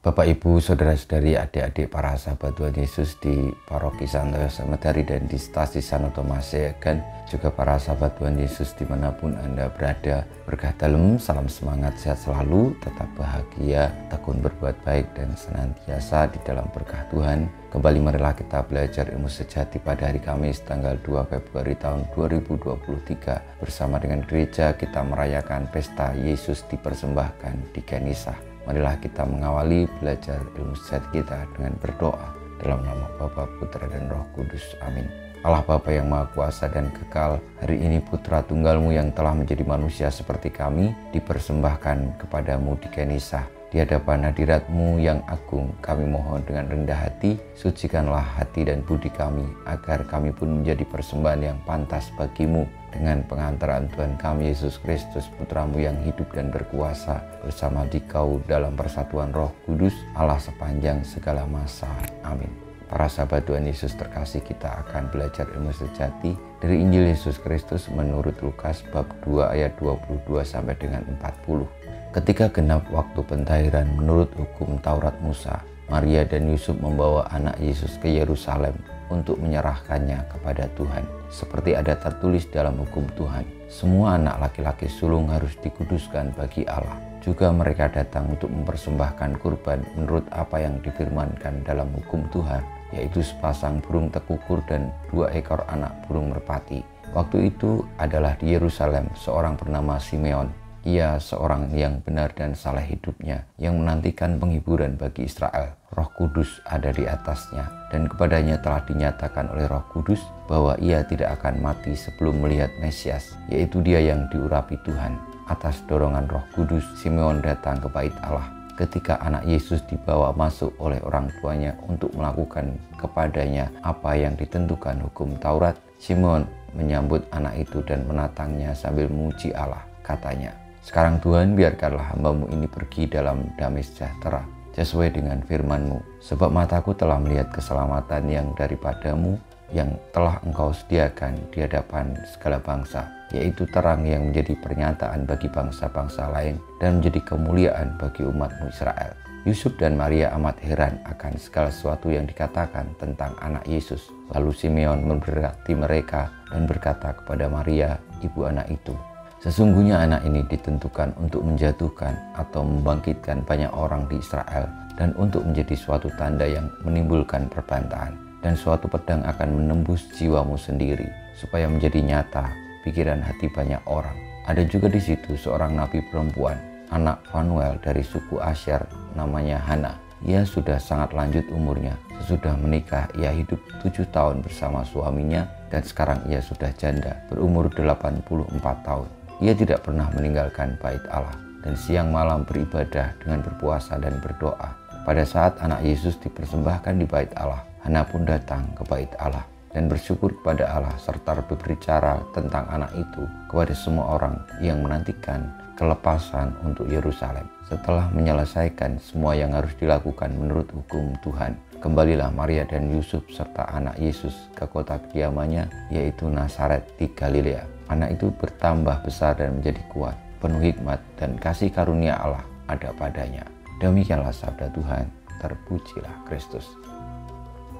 Bapak, Ibu, Saudara-saudari, adik-adik para sahabat Tuhan Yesus di Paroki Santo Yosef Medari dan di Stasi Santo Thomas Seagan, juga para sahabat Tuhan Yesus dimanapun Anda berada. Berkah dalam, salam semangat, sehat selalu, tetap bahagia, tekun berbuat baik dan senantiasa di dalam berkah Tuhan. Kembali marilah kita belajar ilmu sejati pada hari Kamis tanggal 2 Februari tahun 2023. Bersama dengan gereja kita merayakan pesta Yesus dipersembahkan di Genisah. Marilah kita mengawali belajar ilmu sejati kita dengan berdoa dalam nama Bapa, Putra, dan Roh Kudus. Amin. Allah Bapa yang Maha Kuasa dan Kekal, hari ini Putra Tunggal-Mu yang telah menjadi manusia seperti kami dipersembahkan kepadamu di Genisah. Di hadapan hadirat-Mu yang agung, kami mohon dengan rendah hati, sucikanlah hati dan budi kami, agar kami pun menjadi persembahan yang pantas bagi-Mu, dengan pengantaran Tuhan kami Yesus Kristus, Putra-Mu yang hidup dan berkuasa, bersama Dikau dalam persatuan Roh Kudus, Allah sepanjang segala masa. Amin. Para sahabat Tuhan Yesus terkasih, kita akan belajar ilmu sejati dari Injil Yesus Kristus menurut Lukas bab 2 ayat 22 sampai dengan 40. Ketika genap waktu pentahiran menurut hukum Taurat Musa, Maria dan Yusuf membawa anak Yesus ke Yerusalem untuk menyerahkannya kepada Tuhan. Seperti ada tertulis dalam hukum Tuhan, semua anak laki-laki sulung harus dikuduskan bagi Allah. Juga mereka datang untuk mempersembahkan kurban menurut apa yang difirmankan dalam hukum Tuhan, yaitu sepasang burung tekukur dan 2 ekor anak burung merpati. Waktu itu adalah di Yerusalem seorang bernama Simeon. Ia seorang yang benar dan saleh hidupnya, yang menantikan penghiburan bagi Israel. Roh Kudus ada di atasnya, dan kepadanya telah dinyatakan oleh Roh Kudus bahwa ia tidak akan mati sebelum melihat Mesias, yaitu dia yang diurapi Tuhan. Atas dorongan Roh Kudus, Simeon datang ke bait Allah. Ketika anak Yesus dibawa masuk oleh orang tuanya untuk melakukan kepadanya apa yang ditentukan hukum Taurat, Simeon menyambut anak itu dan menatangnya sambil memuji Allah. Katanya, "Sekarang Tuhan, biarkanlah hamba-Mu ini pergi dalam damai sejahtera, sesuai dengan firman-Mu. Sebab mataku telah melihat keselamatan yang daripada-Mu, yang telah Engkau sediakan di hadapan segala bangsa, yaitu terang yang menjadi pernyataan bagi bangsa-bangsa lain dan menjadi kemuliaan bagi umat-Mu Israel." Yusuf dan Maria amat heran akan segala sesuatu yang dikatakan tentang anak Yesus. Lalu Simeon memberkati mereka dan berkata kepada Maria, ibu anak itu, "Sesungguhnya anak ini ditentukan untuk menjatuhkan atau membangkitkan banyak orang di Israel, dan untuk menjadi suatu tanda yang menimbulkan perbantahan, dan suatu pedang akan menembus jiwamu sendiri, supaya menjadi nyata pikiran hati banyak orang." Ada juga di situ seorang nabi perempuan, anak Fanuel dari suku Asyar, namanya Hana. Ia sudah sangat lanjut umurnya. Sesudah menikah, ia hidup 7 tahun bersama suaminya, dan sekarang ia sudah janda, berumur 84 tahun. Ia tidak pernah meninggalkan bait Allah, dan siang malam beribadah dengan berpuasa dan berdoa. Pada saat anak Yesus dipersembahkan di bait Allah, Hana pun datang ke bait Allah dan bersyukur kepada Allah serta berbicara tentang anak itu kepada semua orang yang menantikan kelepasan untuk Yerusalem. Setelah menyelesaikan semua yang harus dilakukan menurut hukum Tuhan, kembalilah Maria dan Yusuf serta anak Yesus ke kota kediamannya, yaitu Nazaret di Galilea. Anak itu bertambah besar dan menjadi kuat, penuh hikmat dan kasih karunia Allah ada padanya. Demikianlah sabda Tuhan, terpujilah Kristus.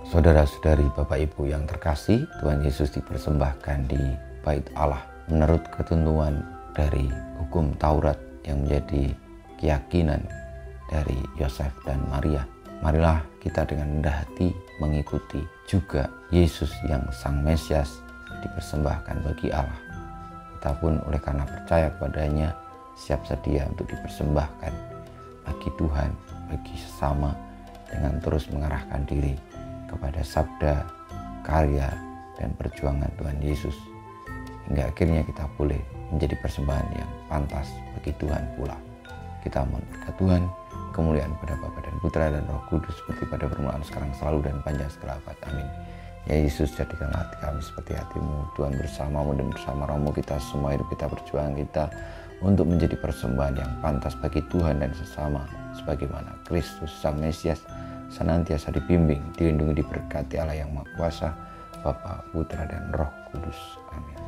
Saudara-saudari, Bapak Ibu yang terkasih, Tuhan Yesus dipersembahkan di bait Allah menurut ketentuan dari hukum Taurat yang menjadi keyakinan dari Yosef dan Maria. Marilah kita dengan rendah hati mengikuti juga Yesus yang Sang Mesias dipersembahkan bagi Allah. Kita pun oleh karena percaya kepadanya siap sedia untuk dipersembahkan bagi Tuhan, bagi sesama, dengan terus mengarahkan diri kepada sabda, karya, dan perjuangan Tuhan Yesus, hingga akhirnya kita boleh menjadi persembahan yang pantas bagi Tuhan pula. Kita mohon berkat Tuhan, kemuliaan pada Bapa dan Putra dan Roh Kudus, seperti pada permulaan, sekarang, selalu, dan panjang segala abad. Amin. Ya Yesus, jadikanlah hati kami seperti hati-Mu. Tuhan, bersama-Mu dan bersama Roh-Mu kita semua hidup kita, perjuangan kita untuk menjadi persembahan yang pantas bagi Tuhan dan sesama, sebagaimana Kristus Sang Mesias senantiasa dibimbing, dilindungi, diberkati Allah yang Maha Kuasa, Bapa, Putra, dan Roh Kudus. Amin.